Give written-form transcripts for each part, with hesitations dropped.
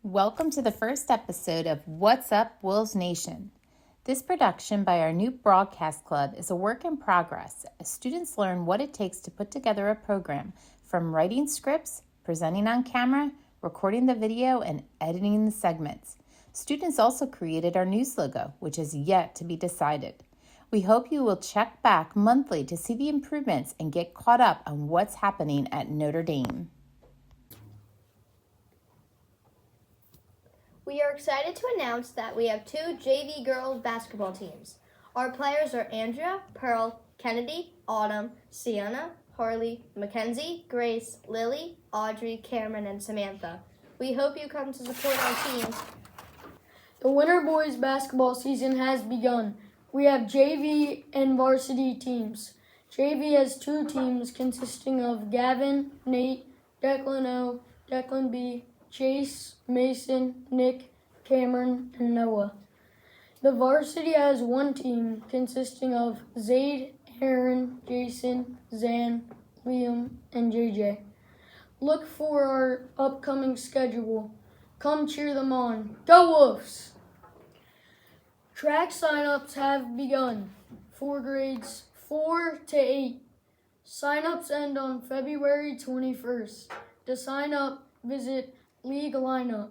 Welcome to the first episode of What's Up, Wolves Nation. This production by our new broadcast club is a work in progress as students learn what it takes to put together a program, from writing scripts, presenting on camera, recording the video, and editing the segments. Students also created our news logo, which is yet to be decided. We hope you will check back monthly to see the improvements and get caught up on what's happening at Notre Dame. We are excited to announce that we have two JV girls basketball teams. Our players are Andrea, Pearl, Kennedy, Autumn, Sienna, Harley, Mackenzie, Grace, Lily, Audrey, Cameron, and Samantha. We hope you come to support our teams. The winter boys basketball season has begun. We have JV and varsity teams. JV has two teams consisting of Gavin, Nate, Declan O, Declan B, Chase, Mason, Nick, Cameron, and Noah. The varsity has one team consisting of Zaid, Aaron, Jason, Zan, Liam, and JJ. Look for our upcoming schedule. Come cheer them on. Go Wolves! Track sign-ups have begun for grades 4 to 8. Sign-ups end on February 21st. To sign up, visit League Lineup.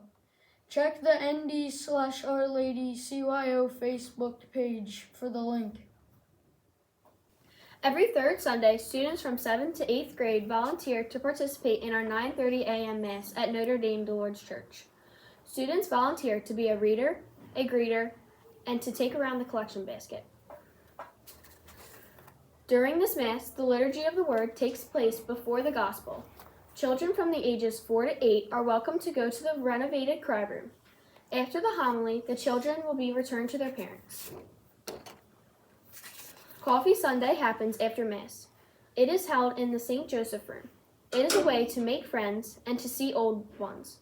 Check the ND/Our Lady CYO Facebook page for the link. Every third Sunday, students from 7th to 8th grade volunteer to participate in our 9:30 a.m. Mass at Notre Dame the Lord's Church. Students volunteer to be a reader, a greeter, and to take around the collection basket. During this Mass, the Liturgy of the Word takes place before the Gospel. Children from the ages 4 to 8 are welcome to go to the renovated cry room. After the homily, the children will be returned to their parents. Coffee Sunday happens after Mass. It is held in the St. Joseph room. It is a way to make friends and to see old ones.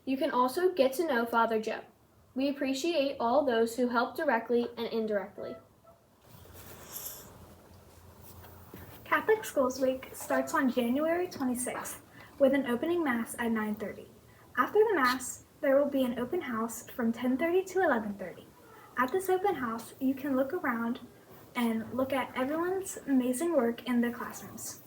You can also get to know Father Joe. We appreciate all those who help directly and indirectly. Catholic Schools Week starts on January 26th with an opening Mass at 9:30. After the Mass, there will be an open house from 10:30 to 11:30. At this open house, you can look around and look at everyone's amazing work in their classrooms.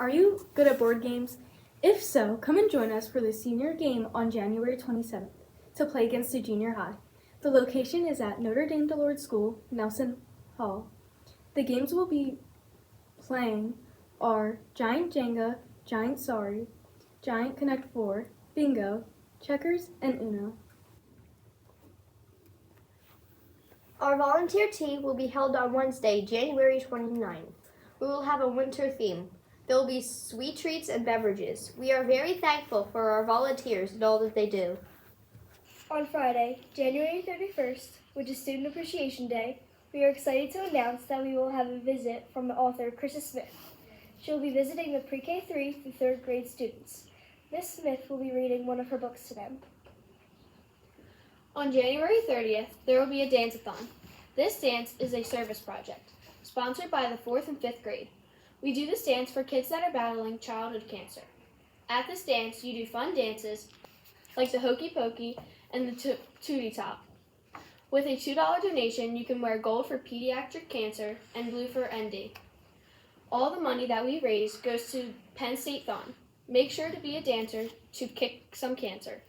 Are you good at board games? If so, come and join us for the senior game on January 27th to play against the junior high. The location is at Notre Dame de Lourdes School, Nelson Hall. The games we'll be playing are Giant Jenga, Giant Sorry, Giant Connect 4, Bingo, Checkers, and Uno. Our volunteer tea will be held on Wednesday, January 29th. We will have a winter theme. There will be sweet treats and beverages. We are very thankful for our volunteers and all that they do. On Friday, January 31st, which is Student Appreciation Day, we are excited to announce that we will have a visit from the author Krista Smith. She will be visiting the pre-K 3 through 3rd grade students. Miss Smith will be reading one of her books to them. On January 30th, there will be a dance-a-thon. This dance is a service project, sponsored by the 4th and 5th grade. We do this dance for kids that are battling childhood cancer. At this dance, you do fun dances like the Hokey Pokey and the Tootie Top. With a $2 donation, you can wear gold for pediatric cancer and blue for ND. All the money that we raise goes to Penn State Thon. Make sure to be a dancer to kick some cancer.